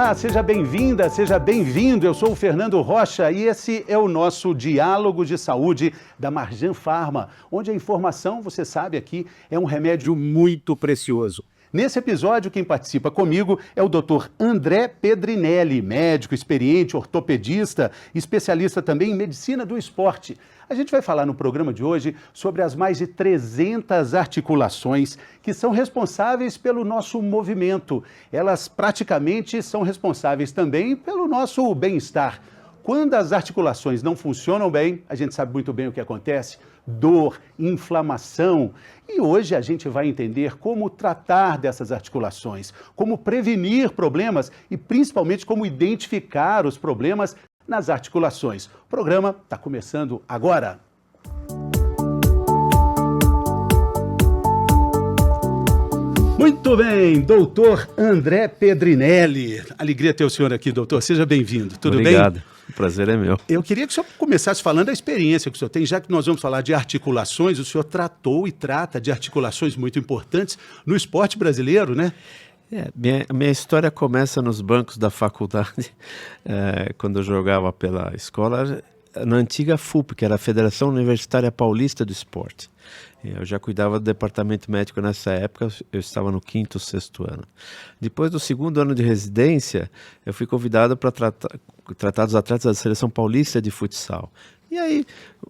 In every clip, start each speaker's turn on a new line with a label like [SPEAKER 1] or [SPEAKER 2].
[SPEAKER 1] Olá, seja bem-vinda, seja bem-vindo. Eu sou o Fernando Rocha e esse é o nosso Diálogo de Saúde da Marjan Pharma, onde a informação, você sabe aqui, é um remédio muito precioso. Nesse episódio, quem participa comigo é o Dr. André Pedrinelli, médico experiente, ortopedista, especialista também em medicina do esporte. A gente vai falar no programa de hoje sobre as mais de 300 articulações que são responsáveis pelo nosso movimento. Elas praticamente são responsáveis também pelo nosso bem-estar. Quando as articulações não funcionam bem, a gente sabe muito bem o que acontece: dor, inflamação. E hoje a gente vai entender como tratar dessas articulações, como prevenir problemas e principalmente como identificar os problemas nas articulações. O programa está começando agora. Muito bem, doutor André Pedrinelli. Alegria ter o senhor aqui, doutor. Seja bem-vindo. Tudo bem?
[SPEAKER 2] Obrigado. O prazer é meu.
[SPEAKER 1] Eu queria que o senhor começasse falando da experiência que o senhor tem, já que nós vamos falar de articulações. O senhor tratou e trata de articulações muito importantes no esporte brasileiro, né?
[SPEAKER 2] Minha história começa nos bancos da faculdade, quando eu jogava pela escola, na antiga FUP, que era a Federação Universitária Paulista do Esporte. Eu já cuidava do departamento médico nessa época, eu estava no º, 6º ano. Depois do 2º ano de residência, eu fui convidado para tratar dos atletas da Seleção Paulista de Futsal. E aí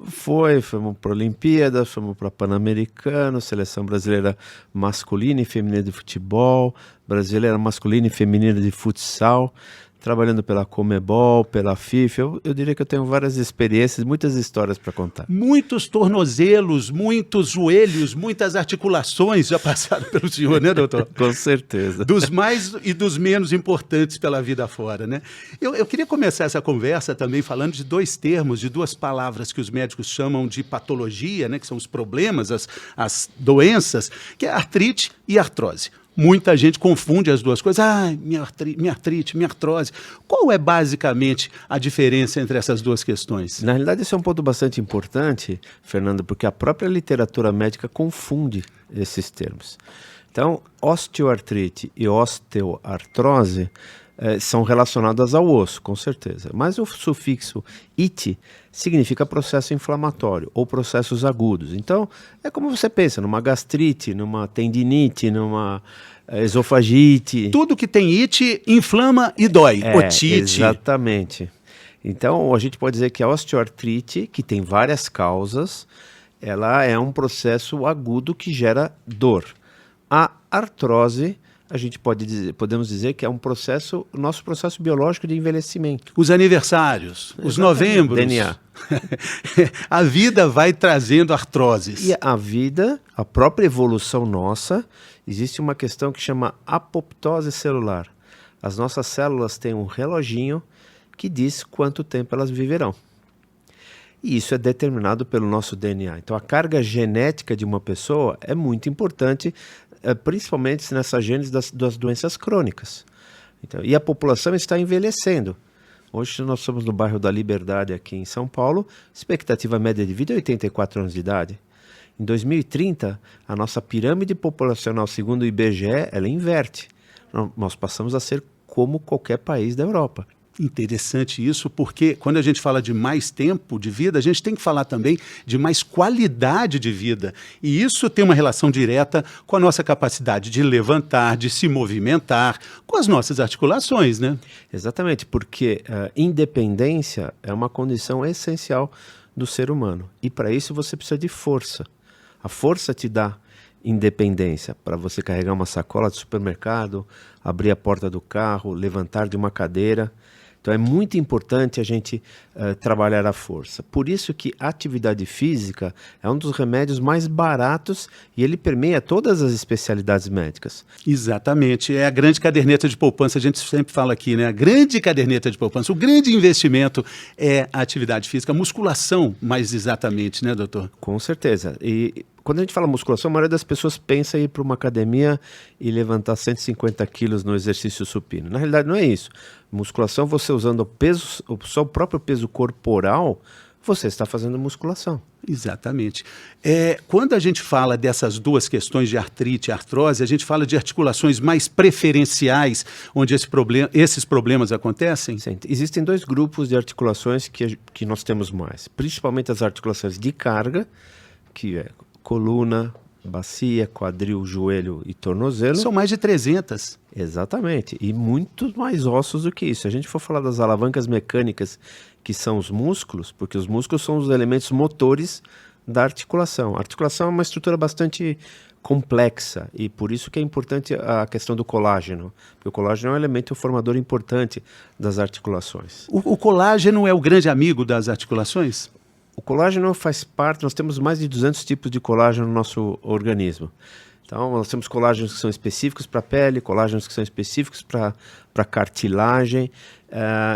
[SPEAKER 2] fomos para a Olimpíada, fomos para a Pan-Americano, Seleção Brasileira Masculina e Feminina de Futebol, Brasileira Masculina e Feminina de Futsal, trabalhando pela Comebol, pela FIFA. Eu diria que eu tenho várias experiências, muitas histórias para contar.
[SPEAKER 1] Muitos tornozelos, muitos joelhos, muitas articulações já passaram pelo senhor, né, doutor?
[SPEAKER 2] Com certeza.
[SPEAKER 1] Dos mais e dos menos importantes pela vida fora, né? Eu queria começar essa conversa também falando de dois termos, de duas palavras que os médicos chamam de patologia, né, que são os problemas, as doenças, que é artrite e artrose. Muita gente confunde as duas coisas. Minha artrite, minha artrose. Qual é basicamente a diferença entre essas duas questões?
[SPEAKER 2] Na realidade, esse é um ponto bastante importante, Fernando, porque a própria literatura médica confunde esses termos. Então, osteoartrite e osteoartrose são relacionadas ao osso, com certeza. Mas o sufixo "ite" significa processo inflamatório ou processos agudos. Então, é como você pensa, numa gastrite, numa tendinite, numa esofagite.
[SPEAKER 1] Tudo que tem ite inflama e dói. Otite.
[SPEAKER 2] Exatamente. Então, a gente pode dizer que a osteoartrite, que tem várias causas, ela é um processo agudo que gera dor. A artrose, a gente podemos dizer que é nosso processo biológico de envelhecimento.
[SPEAKER 1] Os aniversários, os novembros.
[SPEAKER 2] DNA.
[SPEAKER 1] A vida vai trazendo artroses.
[SPEAKER 2] E a vida, a própria evolução nossa, existe uma questão que chama apoptose celular. As nossas células têm um reloginho que diz quanto tempo elas viverão. E isso é determinado pelo nosso DNA. Então, a carga genética de uma pessoa é muito importante, principalmente nessa gênese das doenças crônicas. Então, e a população está envelhecendo. Hoje nós somos no bairro da Liberdade, aqui em São Paulo, expectativa média de vida é 84 anos de idade. Em 2030, a nossa pirâmide populacional, segundo o IBGE, ela inverte. Nós passamos a ser como qualquer país da Europa.
[SPEAKER 1] Interessante isso, porque quando a gente fala de mais tempo de vida, a gente tem que falar também de mais qualidade de vida. E isso tem uma relação direta com a nossa capacidade de levantar, de se movimentar, com as nossas articulações, né?
[SPEAKER 2] Exatamente, porque independência é uma condição essencial do ser humano. E para isso você precisa de força. A força te dá independência para você carregar uma sacola de supermercado, abrir a porta do carro, levantar de uma cadeira. Então é muito importante a gente trabalhar a força. Por isso que a atividade física é um dos remédios mais baratos e ele permeia todas as especialidades médicas.
[SPEAKER 1] Exatamente, é a grande caderneta de poupança, a gente sempre fala aqui, né? A grande caderneta de poupança, o grande investimento é a atividade física, a musculação mais exatamente, né, doutor?
[SPEAKER 2] Com certeza. E quando a gente fala musculação, a maioria das pessoas pensa em ir para uma academia e levantar 150 quilos no exercício supino. Na realidade não é isso. Musculação, você usando o seu próprio peso corporal, você está fazendo musculação.
[SPEAKER 1] Exatamente. Quando a gente fala dessas duas questões de artrite e artrose, a gente fala de articulações mais preferenciais, onde esses problemas acontecem?
[SPEAKER 2] Sim, existem 2 grupos de articulações que nós temos mais, principalmente as articulações de carga, que é coluna, bacia, quadril, joelho e tornozelo.
[SPEAKER 1] São mais de 300.
[SPEAKER 2] Exatamente, e muito mais ossos do que isso. Se a gente for falar das alavancas mecânicas, que são os músculos, porque os músculos são os elementos motores da articulação. A articulação é uma estrutura bastante complexa e por isso que é importante a questão do colágeno, porque o colágeno é um elemento formador importante das articulações.
[SPEAKER 1] O colágeno é o grande amigo das articulações?
[SPEAKER 2] O colágeno faz parte, nós temos mais de 200 tipos de colágeno no nosso organismo. Então, nós temos colágenos que são específicos para a pele, colágenos que são específicos para cartilagem.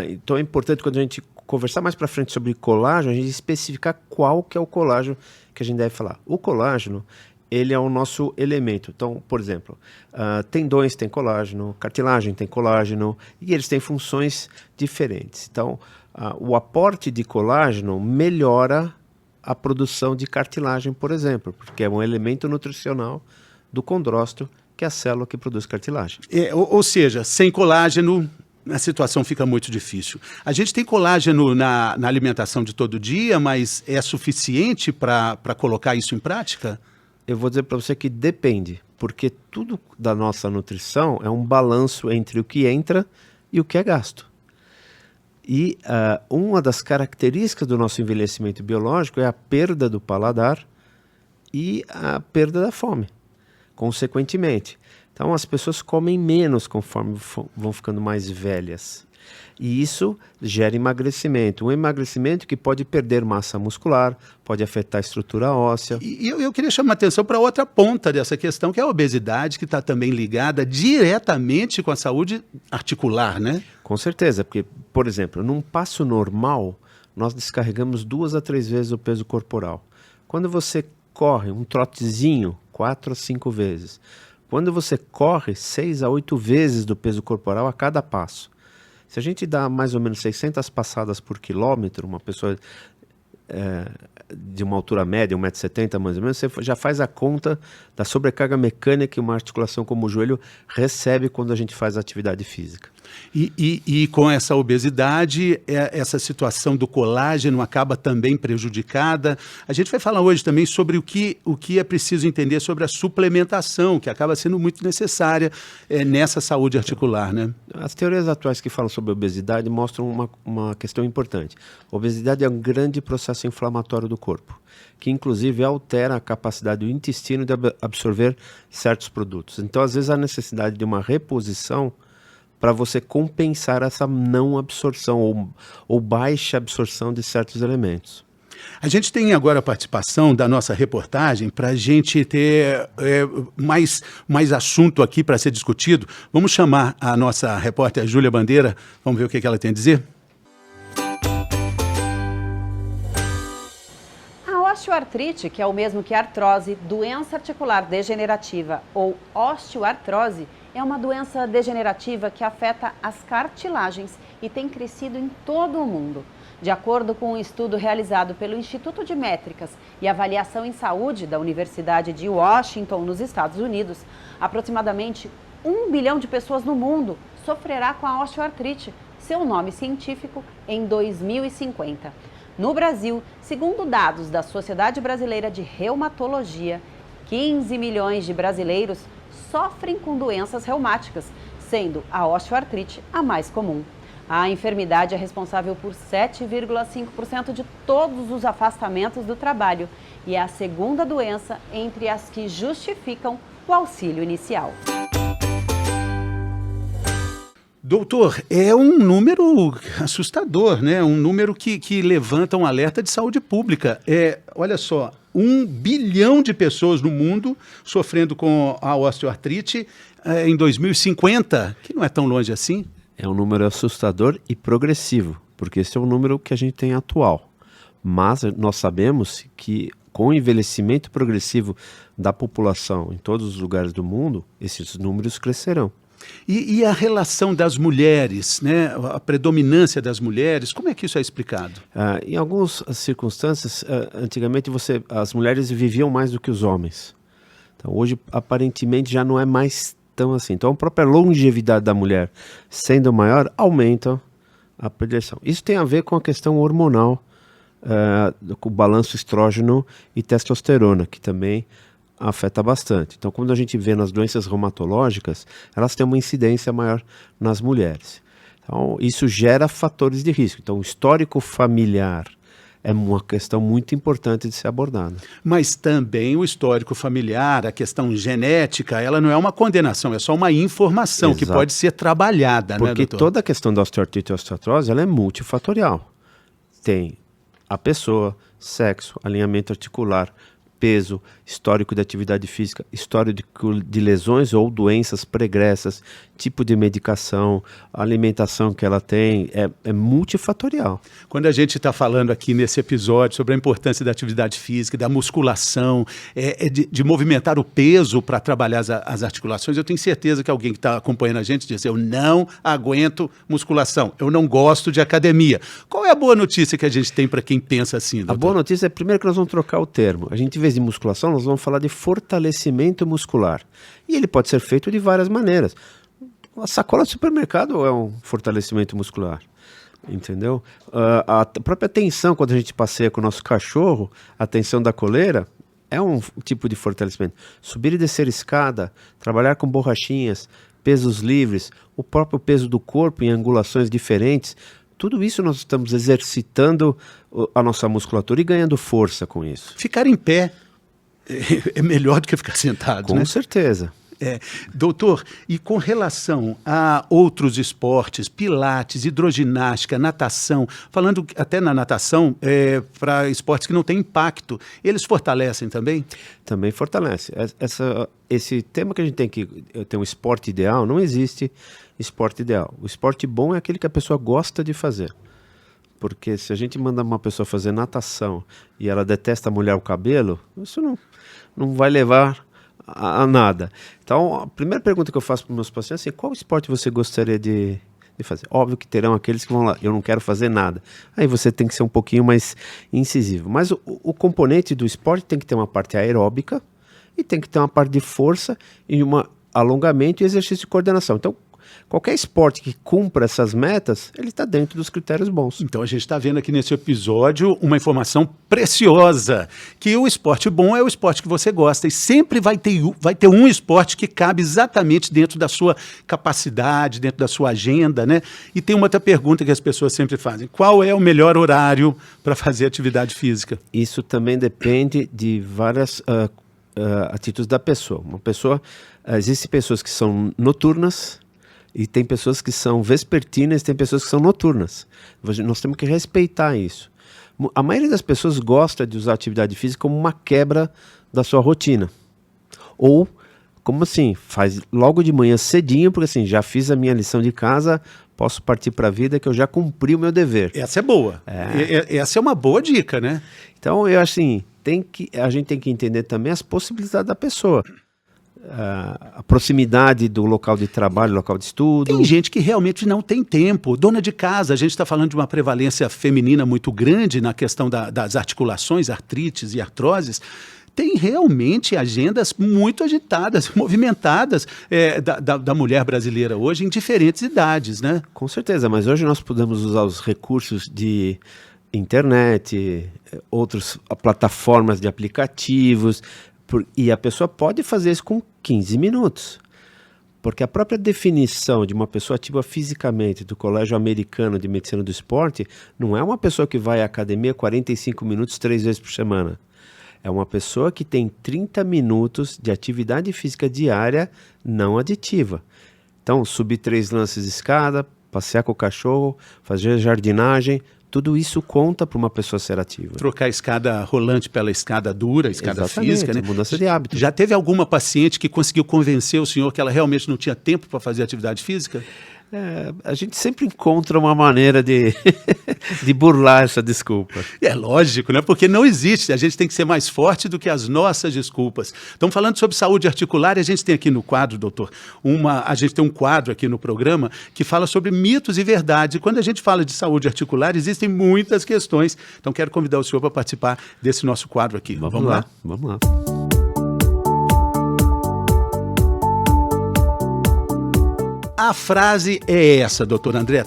[SPEAKER 2] Então, é importante quando a gente conversar mais para frente sobre colágeno, a gente especificar qual que é o colágeno que a gente deve falar. O colágeno, ele é o nosso elemento. Então, por exemplo, tendões têm colágeno, cartilagem tem colágeno, e eles têm funções diferentes. Então, o aporte de colágeno melhora a produção de cartilagem, por exemplo, porque é um elemento nutricional do condrócito, que é a célula que produz cartilagem.
[SPEAKER 1] Ou seja, sem colágeno, a situação fica muito difícil. A gente tem colágeno na alimentação de todo dia, mas é suficiente para colocar isso em prática?
[SPEAKER 2] Eu vou dizer para você que depende, porque tudo da nossa nutrição é um balanço entre o que entra e o que é gasto. E uma das características do nosso envelhecimento biológico é a perda do paladar e a perda da fome, consequentemente. Então as pessoas comem menos conforme vão ficando mais velhas. E isso gera emagrecimento. Um emagrecimento que pode perder massa muscular, pode afetar a estrutura óssea.
[SPEAKER 1] E eu queria chamar a atenção para outra ponta dessa questão, que é a obesidade, que está também ligada diretamente com a saúde articular, né?
[SPEAKER 2] Com certeza, porque, por exemplo, num passo normal, nós descarregamos 2 a 3 vezes o peso corporal. Quando você corre um trotezinho, 4 a 5 vezes. Quando você corre 6 a 8 vezes do peso corporal a cada passo. Se a gente dá mais ou menos 600 passadas por quilômetro, uma pessoa de uma altura média, 1,70 m mais ou menos, você já faz a conta da sobrecarga mecânica que uma articulação como o joelho recebe quando a gente faz atividade física.
[SPEAKER 1] E com essa obesidade, essa situação do colágeno acaba também prejudicada. A gente vai falar hoje também sobre o que é preciso entender sobre a suplementação, que acaba sendo muito necessária nessa saúde articular, né?
[SPEAKER 2] As teorias atuais que falam sobre obesidade mostram uma questão importante. A obesidade é um grande processo inflamatório do corpo, que inclusive altera a capacidade do intestino de absorver certos produtos. Então, às vezes, há necessidade de uma reposição para você compensar essa não absorção ou baixa absorção de certos elementos.
[SPEAKER 1] A gente tem agora a participação da nossa reportagem para a gente ter mais assunto aqui para ser discutido. Vamos chamar a nossa repórter Júlia Bandeira, vamos ver o que ela tem a dizer?
[SPEAKER 3] A osteoartrite, que é o mesmo que artrose, doença articular degenerativa ou osteoartrose, é uma doença degenerativa que afeta as cartilagens e tem crescido em todo o mundo. De acordo com um estudo realizado pelo Instituto de Métricas e Avaliação em Saúde da Universidade de Washington, nos Estados Unidos, aproximadamente 1 bilhão de pessoas no mundo sofrerá com a osteoartrite, seu nome científico, em 2050. No Brasil, segundo dados da Sociedade Brasileira de Reumatologia, 15 milhões de brasileiros sofrem com doenças reumáticas, sendo a osteoartrite a mais comum. A enfermidade é responsável por 7,5% de todos os afastamentos do trabalho e é a segunda doença entre as que justificam o auxílio inicial.
[SPEAKER 1] Doutor, é um número assustador, né? Um número que levanta um alerta de saúde pública. Olha só, 1 bilhão de pessoas no mundo sofrendo com a osteoartrite em 2050, que não é tão longe assim.
[SPEAKER 2] É um número assustador e progressivo, porque esse é o número que a gente tem atual. Mas nós sabemos que com o envelhecimento progressivo da população em todos os lugares do mundo, esses números crescerão.
[SPEAKER 1] E a relação das mulheres, né? A predominância das mulheres, como é que isso é explicado?
[SPEAKER 2] Em algumas circunstâncias, antigamente as mulheres viviam mais do que os homens. Então, hoje, aparentemente, já não é mais tão assim. Então, a própria longevidade da mulher sendo maior, aumenta a predileção. Isso tem a ver com a questão hormonal, com o balanço estrógeno e testosterona, que também afeta bastante. Então, quando a gente vê nas doenças reumatológicas, elas têm uma incidência maior nas mulheres. Então, isso gera fatores de risco. Então, o histórico familiar é uma questão muito importante de ser abordada.
[SPEAKER 1] Mas também o histórico familiar, a questão genética, ela não é uma condenação, é só uma informação. Exato. Que pode ser trabalhada,
[SPEAKER 2] porque,
[SPEAKER 1] né, doutor?
[SPEAKER 2] Toda a questão da osteoartrite e osteoartrose, ela é multifatorial. Tem a pessoa, sexo, alinhamento articular, peso, histórico de atividade física, histórico de lesões ou doenças pregressas, tipo de medicação, alimentação que ela tem, é multifatorial.
[SPEAKER 1] Quando a gente está falando aqui nesse episódio sobre a importância da atividade física, da musculação, de movimentar o peso para trabalhar as articulações, eu tenho certeza que alguém que está acompanhando a gente diz, eu não aguento musculação, eu não gosto de academia. Qual é a boa notícia que a gente tem para quem pensa assim, doutor?
[SPEAKER 2] A boa notícia é, primeiro, que nós vamos trocar o termo. A gente, em vez de musculação, nós vamos falar de fortalecimento muscular. E ele pode ser feito de várias maneiras. A sacola do supermercado é um fortalecimento muscular, entendeu? A própria tensão, quando a gente passeia com o nosso cachorro, a tensão da coleira é um tipo de fortalecimento. Subir e descer escada, trabalhar com borrachinhas, pesos livres, o próprio peso do corpo em angulações diferentes, tudo isso nós estamos exercitando a nossa musculatura e ganhando força com isso.
[SPEAKER 1] Ficar em pé é melhor do que ficar sentado,
[SPEAKER 2] né? Com certeza.
[SPEAKER 1] Doutor, e com relação a outros esportes, pilates, hidroginástica, natação, falando até na natação, para esportes que não têm impacto, eles fortalecem também?
[SPEAKER 2] Também fortalece. Esse tema que a gente tem que ter um esporte ideal, não existe esporte ideal. O esporte bom é aquele que a pessoa gosta de fazer. Porque se a gente manda uma pessoa fazer natação e ela detesta molhar o cabelo, isso não vai levar a nada. Então, a primeira pergunta que eu faço para os meus pacientes é qual esporte você gostaria de fazer? Óbvio que terão aqueles que vão lá, eu não quero fazer nada. Aí você tem que ser um pouquinho mais incisivo. Mas o componente do esporte tem que ter uma parte aeróbica e tem que ter uma parte de força e um alongamento e exercício de coordenação. Então, qualquer esporte que cumpra essas metas, ele está dentro dos critérios bons.
[SPEAKER 1] Então a gente está vendo aqui nesse episódio uma informação preciosa, que o esporte bom é o esporte que você gosta e sempre vai ter um esporte que cabe exatamente dentro da sua capacidade, dentro da sua agenda, né? E tem uma outra pergunta que as pessoas sempre fazem, qual é o melhor horário para fazer atividade física?
[SPEAKER 2] Isso também depende de várias atitudes da pessoa. Existem pessoas que são noturnas, e tem pessoas que são vespertinas, tem pessoas que são noturnas. Nós temos que respeitar isso. A maioria das pessoas gosta de usar a atividade física como uma quebra da sua rotina. Ou, como assim, faz logo de manhã cedinho, porque assim, já fiz a minha lição de casa, posso partir para a vida que eu já cumpri o meu dever.
[SPEAKER 1] Essa é boa. Essa é uma boa dica, né?
[SPEAKER 2] Então, eu acho assim, a gente tem que entender também as possibilidades da pessoa. A proximidade do local de trabalho, local de estudo.
[SPEAKER 1] Tem gente que realmente não tem tempo. Dona de casa, a gente está falando de uma prevalência feminina muito grande na questão das articulações, artrites e artroses. Tem realmente agendas muito agitadas, movimentadas da mulher brasileira hoje em diferentes idades, né?
[SPEAKER 2] Com certeza, mas hoje nós podemos usar os recursos de internet, outras plataformas de aplicativos, e a pessoa pode fazer isso com 15 minutos. Porque a própria definição de uma pessoa ativa fisicamente do Colégio Americano de Medicina do Esporte não é uma pessoa que vai à academia 45 minutos 3 vezes por semana. É uma pessoa que tem 30 minutos de atividade física diária não aditiva. Então, subir 3 lances de escada, passear com o cachorro, fazer jardinagem, tudo isso conta para uma pessoa ser ativa.
[SPEAKER 1] Trocar a escada rolante pela escada dura, escada física, né?
[SPEAKER 2] Mudança de hábito.
[SPEAKER 1] Já teve alguma paciente que conseguiu convencer o senhor que ela realmente não tinha tempo para fazer atividade física?
[SPEAKER 2] A gente sempre encontra uma maneira de, de burlar essa desculpa.
[SPEAKER 1] É lógico, né? Porque não existe. A gente tem que ser mais forte do que as nossas desculpas. Estamos falando sobre saúde articular e a gente tem aqui no quadro, doutor, a gente tem um quadro aqui no programa que fala sobre mitos e verdades. E quando a gente fala de saúde articular, existem muitas questões. Então, quero convidar o senhor para participar desse nosso quadro aqui.
[SPEAKER 2] Vamos lá. Vamos lá.
[SPEAKER 1] A frase é essa, doutor André.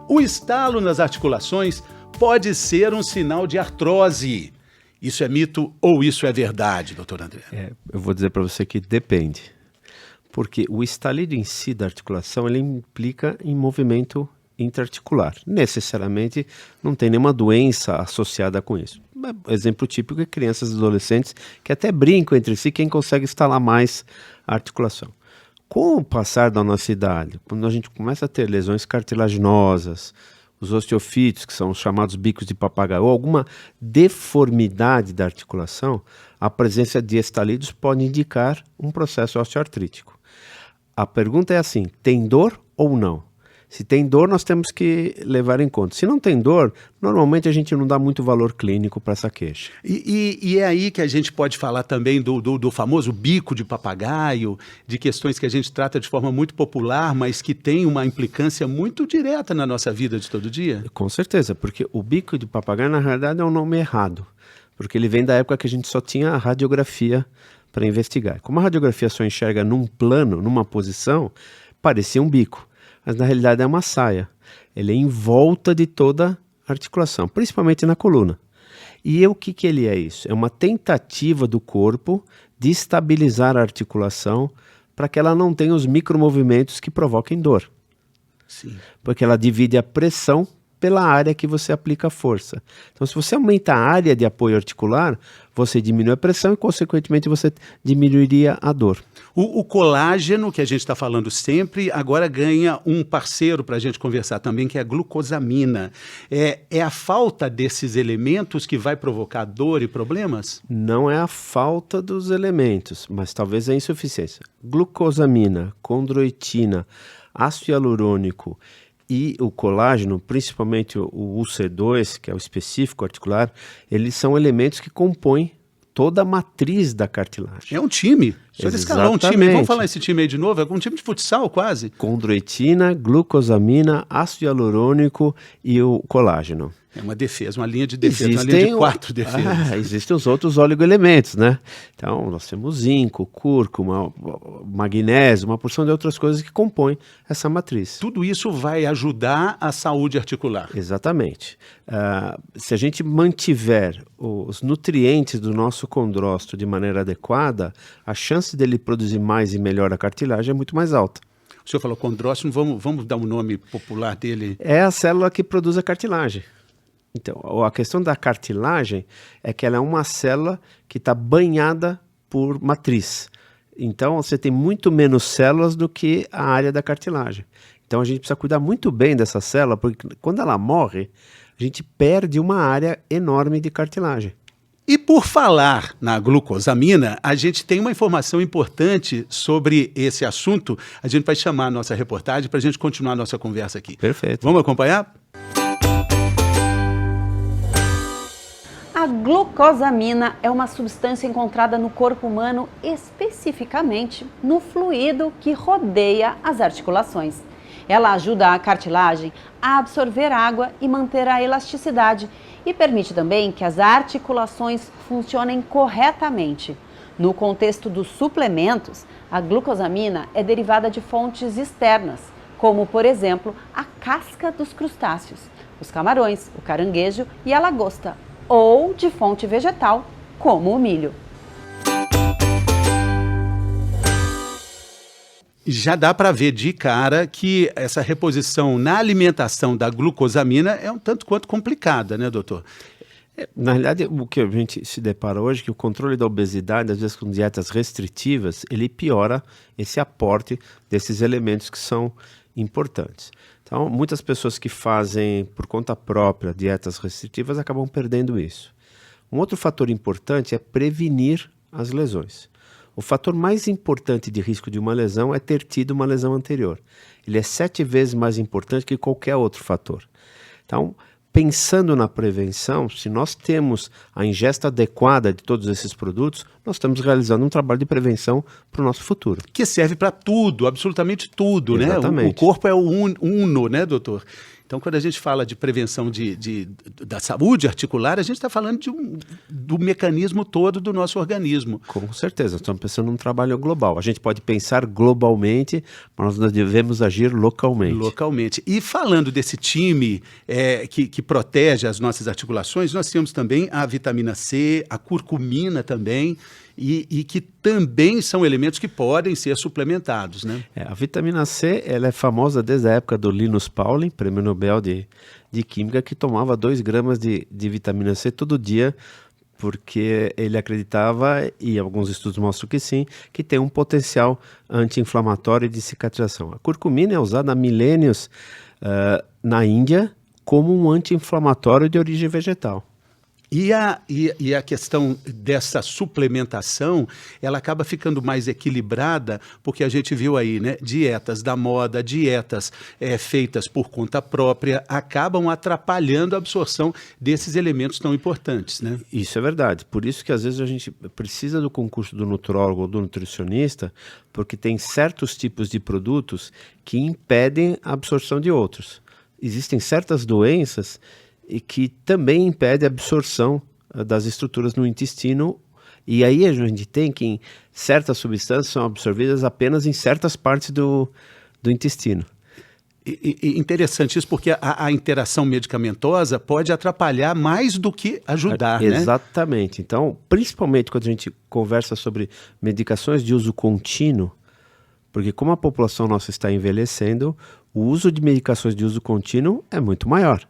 [SPEAKER 1] O estalo nas articulações pode ser um sinal de artrose. Isso é mito ou isso é verdade, doutor André?
[SPEAKER 2] Eu vou dizer para você que depende. Porque o estalido em si da articulação, ele implica em movimento intraarticular. Necessariamente não tem nenhuma doença associada com isso. Exemplo típico é crianças e adolescentes que até brincam entre si quem consegue estalar mais a articulação. Com o passar da nossa idade, quando a gente começa a ter lesões cartilaginosas, os osteofitos, que são os chamados bicos de papagaio, ou alguma deformidade da articulação, a presença de estalidos pode indicar um processo osteoartrítico. A pergunta é assim, tem dor ou não? Se tem dor, nós temos que levar em conta. Se não tem dor, normalmente a gente não dá muito valor clínico para essa queixa.
[SPEAKER 1] E é aí que a gente pode falar também do famoso bico de papagaio, de questões que a gente trata de forma muito popular, mas que tem uma implicância muito direta na nossa vida de todo dia?
[SPEAKER 2] Com certeza, porque o bico de papagaio, na realidade, é um nome errado. Porque ele vem da época que a gente só tinha a radiografia para investigar. Como a radiografia só enxerga num plano, numa posição, parecia um bico. Mas na realidade é uma saia. Ele é em volta de toda a articulação, principalmente na coluna. E o que ele é isso? É uma tentativa do corpo de estabilizar a articulação para que ela não tenha os micromovimentos que provoquem dor.
[SPEAKER 1] Sim.
[SPEAKER 2] Porque ela divide a pressão pela área que você aplica a força. Então, se você aumenta a área de apoio articular, você diminui a pressão e, consequentemente, você diminuiria a dor.
[SPEAKER 1] O colágeno, que a gente está falando sempre, agora ganha um parceiro para a gente conversar também, que é a glucosamina. É a falta desses elementos que vai provocar dor e problemas?
[SPEAKER 2] Não é a falta dos elementos, mas talvez a insuficiência. Glucosamina, condroitina, ácido hialurônico e o colágeno, principalmente o UC2, que é o específico articular, eles são elementos que compõem toda a matriz da cartilagem.
[SPEAKER 1] É um time. O senhor escalou um time.
[SPEAKER 2] Exatamente.
[SPEAKER 1] Vamos falar esse time aí de novo? É um time de futsal, quase.
[SPEAKER 2] Condroitina, glucosamina, ácido hialurônico e o colágeno.
[SPEAKER 1] É uma defesa, uma linha de defesa, uma linha de 4 defesas.
[SPEAKER 2] Existem os outros oligoelementos, né? Então, nós temos zinco, cúrcuma, magnésio, uma porção de outras coisas que compõem essa matriz.
[SPEAKER 1] Tudo isso vai ajudar a saúde articular.
[SPEAKER 2] Exatamente. Se a gente mantiver os nutrientes do nosso condrócito de maneira adequada, a chance dele produzir mais e melhor a cartilagem é muito mais alta.
[SPEAKER 1] O senhor falou condrócito, vamos dar um nome popular dele?
[SPEAKER 2] É a célula que produz a cartilagem. Então, a questão da cartilagem é que ela é uma célula que está banhada por matriz. Então, você tem muito menos células do que a área da cartilagem. Então, a gente precisa cuidar muito bem dessa célula, porque quando ela morre, a gente perde uma área enorme de cartilagem.
[SPEAKER 1] E por falar na glucosamina, a gente tem uma informação importante sobre esse assunto. A gente vai chamar a nossa reportagem para a gente continuar a nossa conversa aqui.
[SPEAKER 2] Perfeito.
[SPEAKER 1] Vamos acompanhar?
[SPEAKER 3] A glucosamina é uma substância encontrada no corpo humano, especificamente no fluido que rodeia as articulações. Ela ajuda a cartilagem a absorver água e manter a elasticidade e permite também que as articulações funcionem corretamente. No contexto dos suplementos, a glucosamina é derivada de fontes externas, como, por exemplo, a casca dos crustáceos, os camarões, o caranguejo e a lagosta, ou de fonte vegetal, como o milho.
[SPEAKER 1] Já dá para ver de cara que essa reposição na alimentação da glucosamina é um tanto quanto complicada, né, doutor?
[SPEAKER 2] Na realidade, o que a gente se depara hoje é que o controle da obesidade, às vezes com dietas restritivas, ele piora esse aporte desses elementos que são importantes. Então, muitas pessoas que fazem por conta própria dietas restritivas acabam perdendo isso. Um outro fator importante é prevenir as lesões. O fator mais importante de risco de uma lesão é ter tido uma lesão anterior. Ele é 7 vezes mais importante que qualquer outro fator. Então, pensando na prevenção, se nós temos a ingesta adequada de todos esses produtos, nós estamos realizando um trabalho de prevenção para o nosso futuro.
[SPEAKER 1] Que serve para tudo, absolutamente tudo, né? O corpo é o uno, né, doutor? Então, quando a gente fala de prevenção da saúde articular, a gente está falando do mecanismo todo do nosso organismo.
[SPEAKER 2] Com certeza, estamos pensando num trabalho global. A gente pode pensar globalmente, mas nós devemos agir localmente.
[SPEAKER 1] Localmente. E falando desse time que protege as nossas articulações, nós temos também a vitamina C, a curcumina também, e que também são elementos que podem ser suplementados, né?
[SPEAKER 2] A vitamina C, ela é famosa desde a época do Linus Pauling, prêmio Nobel de Química, que tomava 2 gramas de vitamina C todo dia, porque ele acreditava, e alguns estudos mostram que sim, que tem um potencial anti-inflamatório e de cicatrização. A curcumina é usada há milênios na Índia como um anti-inflamatório de origem vegetal.
[SPEAKER 1] E a questão dessa suplementação, ela acaba ficando mais equilibrada, porque a gente viu aí, né, dietas da moda, dietas feitas por conta própria, acabam atrapalhando a absorção desses elementos tão importantes, né?
[SPEAKER 2] Isso é verdade. Por isso que às vezes a gente precisa do concurso do nutrólogo ou do nutricionista, porque tem certos tipos de produtos que impedem a absorção de outros. Existem certas doenças e que também impede a absorção das estruturas no intestino, e aí a gente tem que certas substâncias são absorvidas apenas em certas partes do intestino.
[SPEAKER 1] E interessante isso, porque a interação medicamentosa pode atrapalhar mais do que ajudar, né?
[SPEAKER 2] Exatamente. Então, principalmente quando a gente conversa sobre medicações de uso contínuo, porque como a população nossa está envelhecendo, o uso de medicações de uso contínuo é muito maior.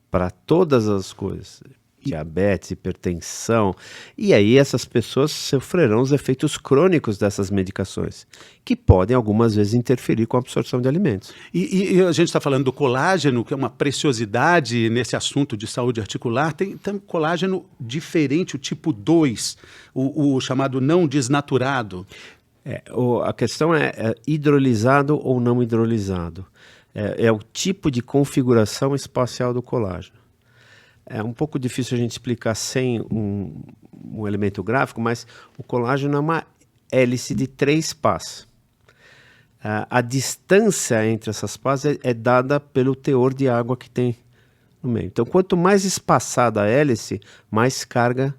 [SPEAKER 2] Para todas as coisas, diabetes, hipertensão, e aí essas pessoas sofrerão os efeitos crônicos dessas medicações, que podem algumas vezes interferir com a absorção de alimentos.
[SPEAKER 1] E a gente está falando do colágeno, que é uma preciosidade nesse assunto de saúde articular. Tem colágeno diferente, o tipo 2, o chamado não desnaturado.
[SPEAKER 2] A questão é hidrolisado ou não hidrolisado. É o tipo de configuração espacial do colágeno. É um pouco difícil a gente explicar sem um elemento gráfico, mas o colágeno é uma hélice de 3 pás. A distância entre essas pás é dada pelo teor de água que tem no meio. Então, quanto mais espaçada a hélice, mais carga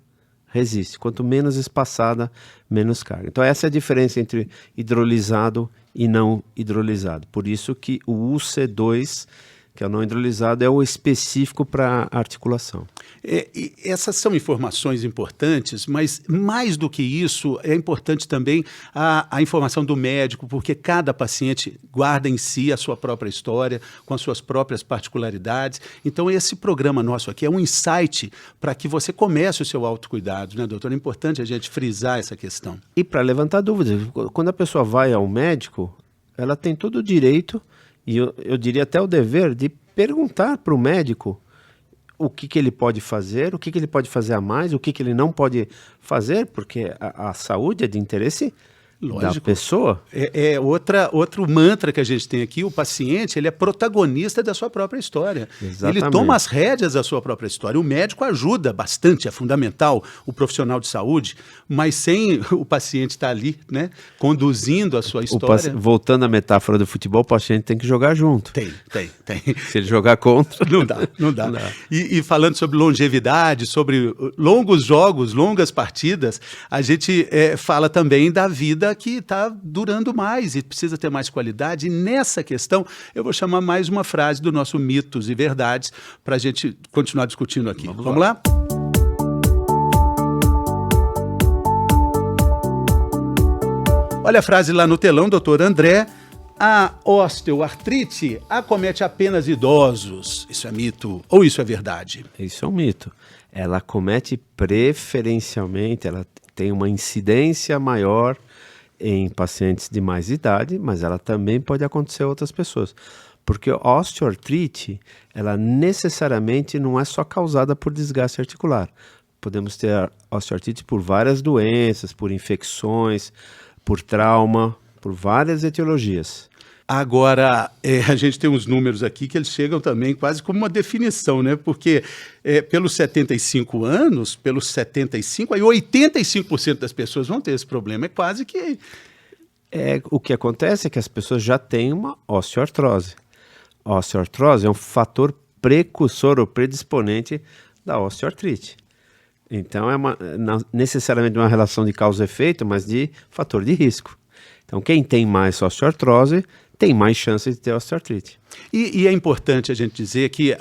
[SPEAKER 2] resiste. Quanto menos espaçada, menos carga. Então, essa é a diferença entre hidrolisado e não hidrolisado. Por isso que o UC2, que é o não hidrolisado, é o específico para a articulação.
[SPEAKER 1] E essas são informações importantes, mas mais do que isso, é importante também a informação do médico, porque cada paciente guarda em si a sua própria história, com as suas próprias particularidades. Então, esse programa nosso aqui é um insight para que você comece o seu autocuidado, né, doutor? É importante a gente frisar essa questão.
[SPEAKER 2] E para levantar dúvidas, quando a pessoa vai ao médico, ela tem todo o direito, e eu diria até o dever, de perguntar para o médico o que ele pode fazer, o que ele pode fazer a mais, o que ele não pode fazer, porque a saúde é de interesse da pessoa.
[SPEAKER 1] Outro mantra que a gente tem aqui, o paciente, ele é protagonista da sua própria história.
[SPEAKER 2] Exatamente.
[SPEAKER 1] Ele toma as rédeas da sua própria história. O médico ajuda bastante, é fundamental, o profissional de saúde, mas sem o paciente estar ali, né, conduzindo a sua história.
[SPEAKER 2] Voltando à metáfora do futebol, o paciente tem que jogar junto.
[SPEAKER 1] Tem.
[SPEAKER 2] Se ele jogar contra...
[SPEAKER 1] Não dá. E falando sobre longevidade, sobre longos jogos, longas partidas, a gente fala também da vida que está durando mais e precisa ter mais qualidade. E nessa questão, eu vou chamar mais uma frase do nosso Mitos e Verdades para a gente continuar discutindo aqui. Vamos lá? Olha a frase lá no telão, doutor André. A osteoartrite acomete apenas idosos. Isso é mito ou isso é verdade?
[SPEAKER 2] Isso é um mito. Ela acomete preferencialmente, ela tem uma incidência maior em pacientes de mais idade, mas ela também pode acontecer a outras pessoas. Porque a osteoartrite, ela necessariamente não é só causada por desgaste articular. podemos ter osteoartrite por várias doenças, por infecções, por trauma, por várias etiologias.
[SPEAKER 1] Agora, a gente tem uns números aqui que eles chegam também quase como uma definição, né? Porque pelos 75 anos, pelos 75, aí 85% das pessoas vão ter esse problema. É quase que...
[SPEAKER 2] O que acontece é que as pessoas já têm uma osteoartrose. A osteoartrose é um fator precursor ou predisponente da osteoartrite. Então, não necessariamente uma relação de causa e efeito, mas de fator de risco. Então, quem tem mais osteoartrose tem mais chance de ter osteoartrite.
[SPEAKER 1] E é importante a gente dizer que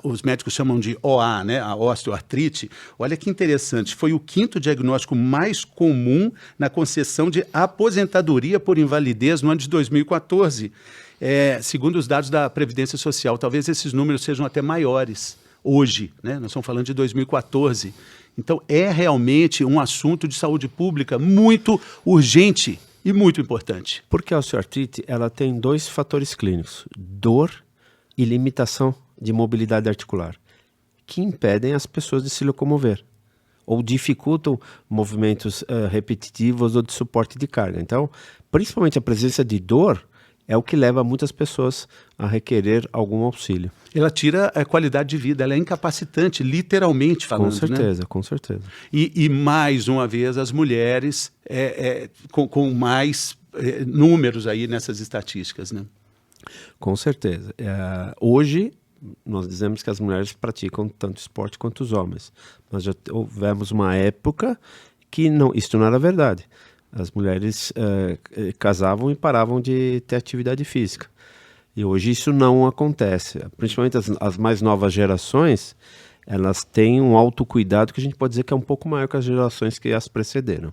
[SPEAKER 1] os médicos chamam de OA, né? A osteoartrite. Olha que interessante, foi o 5º diagnóstico mais comum na concessão de aposentadoria por invalidez no ano de 2014. Segundo os dados da Previdência Social, talvez esses números sejam até maiores hoje, né? Nós estamos falando de 2014. Então, é realmente um assunto de saúde pública muito urgente e muito importante.
[SPEAKER 2] Porque a osteoartrite ela tem 2 fatores clínicos, dor e limitação de mobilidade articular, que impedem as pessoas de se locomover ou dificultam movimentos repetitivos ou de suporte de carga. Então, principalmente a presença de dor é o que leva muitas pessoas a requerer algum auxílio.
[SPEAKER 1] Ela tira a qualidade de vida, ela é incapacitante, literalmente falando.
[SPEAKER 2] Com certeza,
[SPEAKER 1] né?
[SPEAKER 2] Com certeza.
[SPEAKER 1] E mais uma vez, as mulheres com mais números aí nessas estatísticas, né?
[SPEAKER 2] Com certeza. Hoje, nós dizemos que as mulheres praticam tanto esporte quanto os homens. Mas já tivemos uma época que isso não era verdade. As mulheres casavam e paravam de ter atividade física. E hoje isso não acontece. Principalmente as mais novas gerações, elas têm um autocuidado que a gente pode dizer que é um pouco maior que as gerações que as precederam.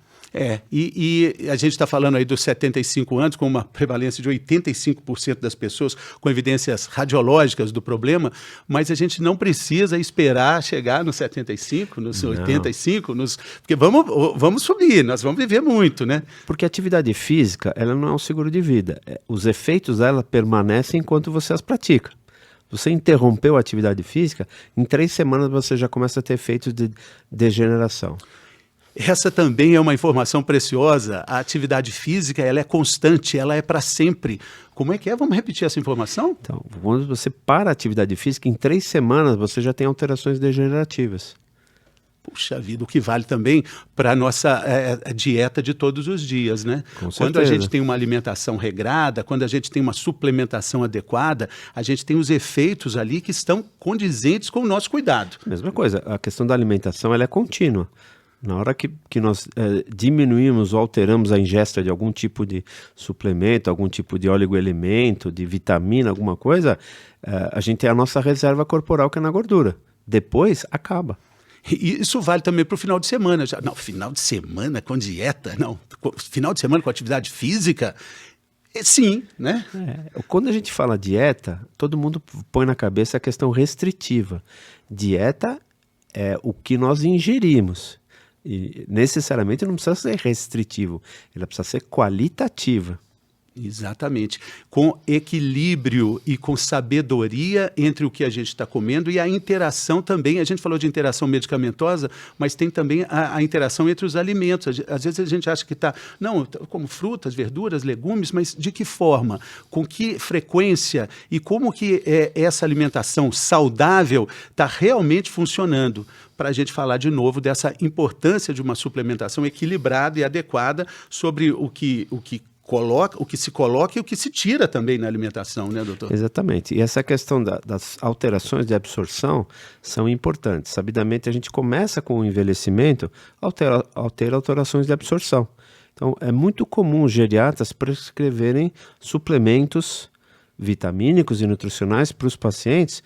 [SPEAKER 1] E a gente está falando aí dos 75 anos, com uma prevalência de 85% das pessoas com evidências radiológicas do problema, mas a gente não precisa esperar chegar nos 75, nos 85, porque vamos subir, nós vamos viver muito, né?
[SPEAKER 2] Porque a atividade física, ela não é um seguro de vida. Os efeitos dela permanecem enquanto você as pratica. Você interrompeu a atividade física, em 3 semanas você já começa a ter efeitos de degeneração.
[SPEAKER 1] Essa também é uma informação preciosa. A atividade física, ela é constante, ela é para sempre. Como é que é? Vamos repetir essa informação?
[SPEAKER 2] Então, quando você para a atividade física, em 3 semanas você já tem alterações degenerativas.
[SPEAKER 1] Puxa vida, o que vale também para a nossa dieta de todos os dias, né?
[SPEAKER 2] Com certeza.
[SPEAKER 1] Quando a gente tem uma alimentação regrada, quando a gente tem uma suplementação adequada, a gente tem os efeitos ali que estão condizentes com o nosso cuidado.
[SPEAKER 2] Mesma coisa, a questão da alimentação ela é contínua. Na hora que nós diminuímos ou alteramos a ingesta de algum tipo de suplemento, algum tipo de oligoelemento, de vitamina, alguma coisa, a gente tem a nossa reserva corporal que é na gordura. Depois, acaba.
[SPEAKER 1] E isso vale também para o final de semana. Não, final de semana com dieta? Não, final de semana com atividade física? Sim, né?
[SPEAKER 2] Quando a gente fala dieta, todo mundo põe na cabeça a questão restritiva. Dieta é o que nós ingerimos. E necessariamente não precisa ser restritivo, ela precisa ser qualitativa.
[SPEAKER 1] Exatamente, com equilíbrio e com sabedoria entre o que a gente está comendo e a interação também. A gente falou de interação medicamentosa, mas tem também a interação entre os alimentos. Às vezes a gente acha que eu como frutas, verduras, legumes, mas de que forma? Com que frequência? E como que essa alimentação saudável está realmente funcionando? Para a gente falar de novo dessa importância de uma suplementação equilibrada e adequada sobre o que se coloca e o que se tira também na alimentação, né, doutor?
[SPEAKER 2] Exatamente. E essa questão das alterações de absorção são importantes. Sabidamente, a gente começa com o envelhecimento a ter alterações de absorção. Então, é muito comum os geriatras prescreverem suplementos vitamínicos e nutricionais para os pacientes,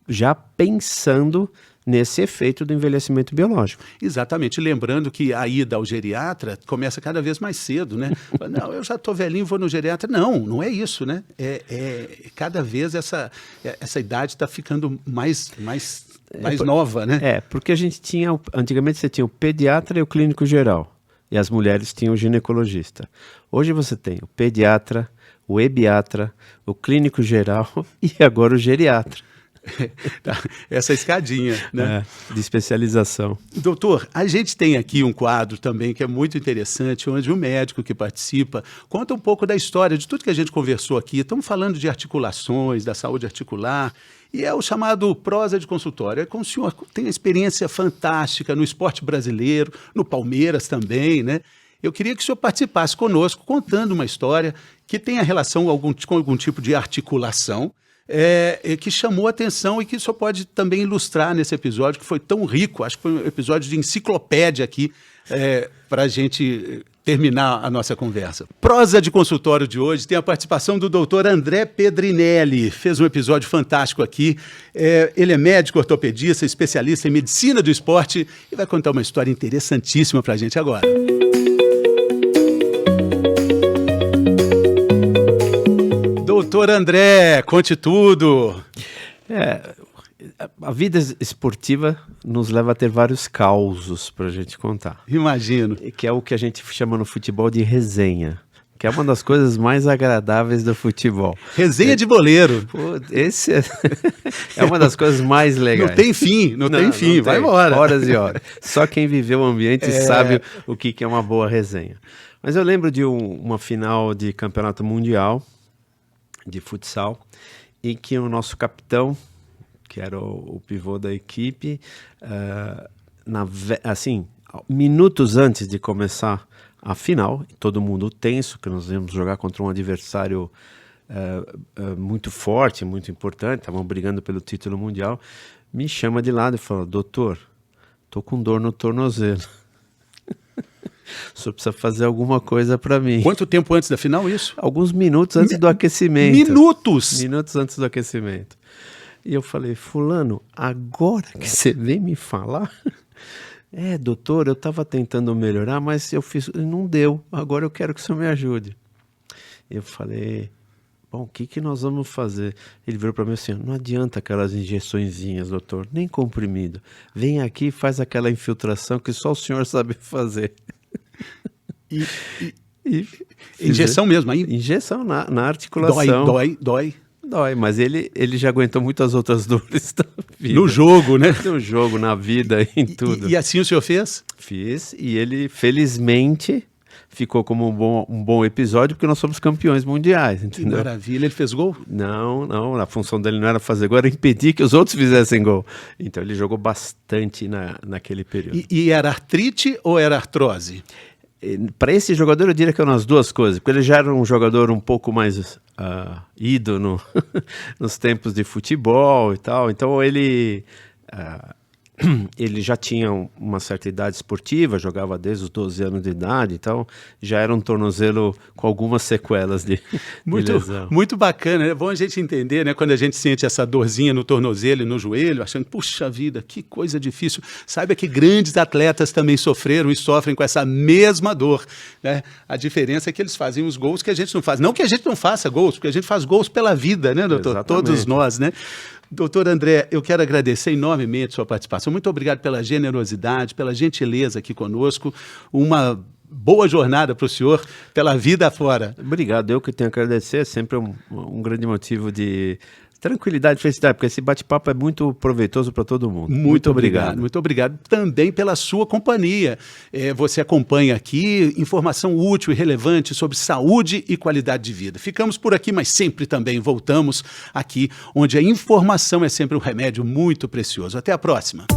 [SPEAKER 2] já pensando nesse efeito do envelhecimento biológico.
[SPEAKER 1] Exatamente, lembrando que a ida ao geriatra começa cada vez mais cedo, né? Não, eu já estou velhinho, vou no geriatra. Não é isso, né? Cada vez essa idade está ficando mais nova, né?
[SPEAKER 2] Porque a gente antigamente você tinha o pediatra e o clínico geral, e as mulheres tinham o ginecologista. Hoje você tem o pediatra, o ebiatra, o clínico geral e agora o geriatra.
[SPEAKER 1] Essa escadinha, né?
[SPEAKER 2] De especialização.
[SPEAKER 1] Doutor, a gente tem aqui um quadro também que é muito interessante, onde o médico que participa conta um pouco da história de tudo que a gente conversou aqui. Estamos falando de articulações, da saúde articular, e é o chamado prosa de consultório. É como o senhor tem uma experiência fantástica no esporte brasileiro, no Palmeiras também, né? Eu queria que o senhor participasse conosco, contando uma história que tenha relação com algum tipo de articulação, que chamou a atenção e que o senhor pode também ilustrar nesse episódio, que foi tão rico. Acho que foi um episódio de enciclopédia aqui, para a gente terminar a nossa conversa. Prosa de consultório de hoje tem a participação do doutor André Pedrinelli. Fez um episódio fantástico aqui. Ele é médico ortopedista, especialista em medicina do esporte e vai contar uma história interessantíssima para a gente agora. Doutor André, conte tudo.
[SPEAKER 2] A vida esportiva nos leva a ter vários causos para a gente contar.
[SPEAKER 1] Imagino.
[SPEAKER 2] Que é o que a gente chama no futebol de resenha, que é uma das coisas mais agradáveis do futebol.
[SPEAKER 1] Resenha de boleiro.
[SPEAKER 2] Pô, esse é uma das coisas mais legais.
[SPEAKER 1] Não tem fim, não tem fim, vai embora.
[SPEAKER 2] Horas e horas. Só quem viveu o ambiente sabe o que é uma boa resenha. Mas eu lembro de uma final de campeonato mundial de futsal, em que o nosso capitão, que era o pivô da equipe, minutos antes de começar a final, todo mundo tenso, que nós íamos jogar contra um adversário muito forte, muito importante, estavam brigando pelo título mundial, me chama de lado e fala: doutor, tô com dor no tornozelo. O senhor precisa fazer alguma coisa para mim.
[SPEAKER 1] Quanto tempo antes da final isso?
[SPEAKER 2] Alguns minutos antes do aquecimento.
[SPEAKER 1] Minutos?
[SPEAKER 2] Minutos antes do aquecimento. E eu falei: fulano, agora que você vem me falar? Doutor, eu estava tentando melhorar, mas não deu. Agora eu quero que o senhor me ajude. Eu falei: bom, o que nós vamos fazer? Ele virou para mim assim: não adianta aquelas injeçõezinhas, doutor, nem comprimido. Vem aqui e faz aquela infiltração que só o senhor sabe fazer.
[SPEAKER 1] Injeção mesmo aí?
[SPEAKER 2] Injeção na articulação.
[SPEAKER 1] Dói,
[SPEAKER 2] mas ele já aguentou muitas outras dores da vida.
[SPEAKER 1] No jogo, né?
[SPEAKER 2] No jogo, na vida, em tudo.
[SPEAKER 1] E assim o senhor fez?
[SPEAKER 2] Fiz, e ele, felizmente, ficou como um bom episódio, porque nós somos campeões mundiais, entendeu?
[SPEAKER 1] Que maravilha. Ele fez gol?
[SPEAKER 2] Não, a função dele não era fazer gol, era impedir que os outros fizessem gol. Então ele jogou bastante naquele período.
[SPEAKER 1] E era artrite ou era artrose?
[SPEAKER 2] Para esse jogador eu diria que eram as duas coisas, porque ele já era um jogador um pouco mais ido nos tempos de futebol e tal, então ele já tinha uma certa idade esportiva, jogava desde os 12 anos de idade, então já era um tornozelo com algumas sequelas de lesão.
[SPEAKER 1] Muito bacana, é bom a gente entender, né, quando a gente sente essa dorzinha no tornozelo e no joelho, achando, puxa vida, que coisa difícil. Saiba que grandes atletas também sofreram e sofrem com essa mesma dor, né? A diferença é que eles fazem os gols que a gente não faz. Não que a gente não faça gols, porque a gente faz gols pela vida, né, doutor?
[SPEAKER 2] Exatamente.
[SPEAKER 1] Todos nós, né? Doutor André, eu quero agradecer enormemente sua participação. Muito obrigado pela generosidade, pela gentileza aqui conosco. Uma boa jornada para o senhor, pela vida afora.
[SPEAKER 2] Obrigado, eu que tenho a agradecer. É sempre um grande motivo de tranquilidade e felicidade, porque esse bate-papo é muito proveitoso para todo mundo.
[SPEAKER 1] Muito obrigado. Muito obrigado também pela sua companhia. Você acompanha aqui informação útil e relevante sobre saúde e qualidade de vida. Ficamos por aqui, mas sempre também voltamos aqui, onde a informação é sempre um remédio muito precioso. Até a próxima.